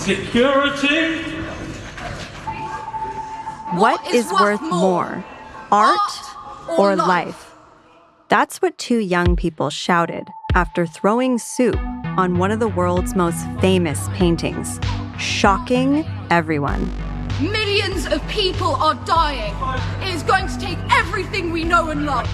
Security! What is worth more, art or life? That's what two young people shouted after throwing soup on one of the world's most famous paintings, shocking everyone. Millions of people are dying. It is going to take everything we know and love.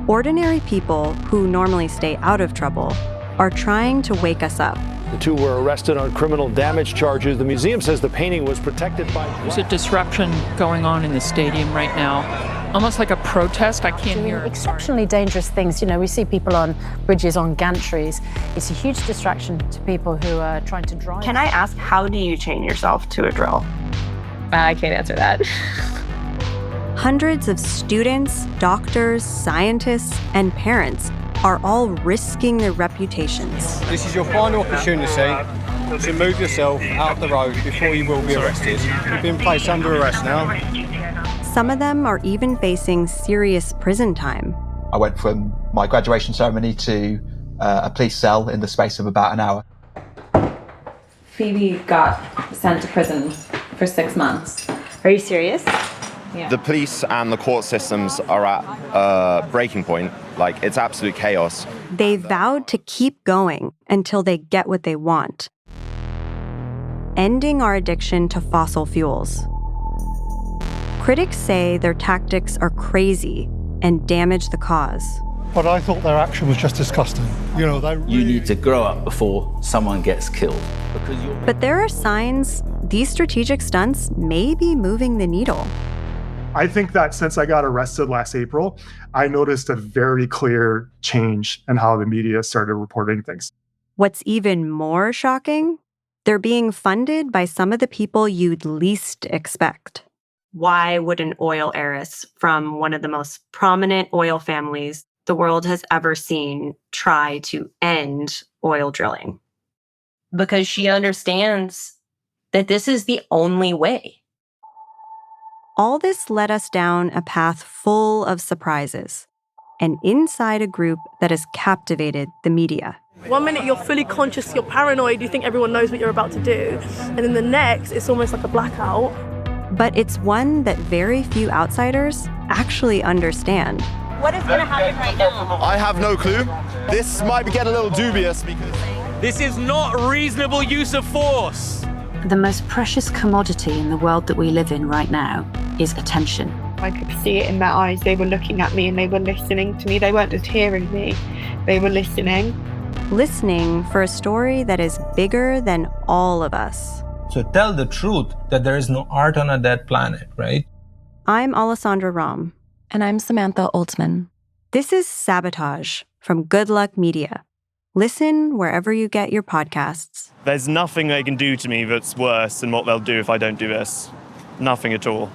Ordinary people who normally stay out of trouble are trying to wake us up. The two were arrested on criminal damage charges. The museum says the painting was protected by... There's a disruption going on in the stadium right now, almost like a protest. I can't hear it. Exceptionally dangerous things. You know, we see people on bridges, on gantries. It's a huge distraction to people who are trying to drive. Can I ask, how do you chain yourself to a drill? I can't answer that. Hundreds of students, doctors, scientists, and parents are all risking their reputations. This is your final opportunity to move yourself out the road before you will be arrested. You've been placed under arrest now. Some of them are even facing serious prison time. I went from my graduation ceremony to a police cell in the space of about an hour. Phoebe got sent to prison for 6 months. Are you serious? Yeah. The police and the court systems are at a breaking point. Like, it's absolute chaos. They vowed to keep going until they get what they want. Ending our addiction to fossil fuels. Critics say their tactics are crazy and damage the cause. But I thought their action was just disgusting. You know, they really... You need to grow up before someone gets killed. But there are signs these strategic stunts may be moving the needle. I think that since I got arrested last April, I noticed a very clear change in how the media started reporting things. What's even more shocking? They're being funded by some of the people you'd least expect. Why would an oil heiress from one of the most prominent oil families the world has ever seen try to end oil drilling? Because she understands that this is the only way. All this led us down a path full of surprises and inside a group that has captivated the media. 1 minute you're fully conscious, you're paranoid, you think everyone knows what you're about to do. And then the next, it's almost like a blackout. But it's one that very few outsiders actually understand. What is going to happen right now? I have no clue. This might be getting a little dubious because... This is not reasonable use of force. The most precious commodity in the world that we live in right now is attention. I could see it in their eyes. They were looking at me and they were listening to me. They weren't just hearing me, they were listening. Listening for a story that is bigger than all of us. So tell the truth that there is no art on a dead planet, right? I'm Alessandra Rom. And I'm Samantha Oltman. This is Sabotage from Good Luck Media. Listen wherever you get your podcasts. There's nothing they can do to me that's worse than what they'll do if I don't do this. Nothing at all.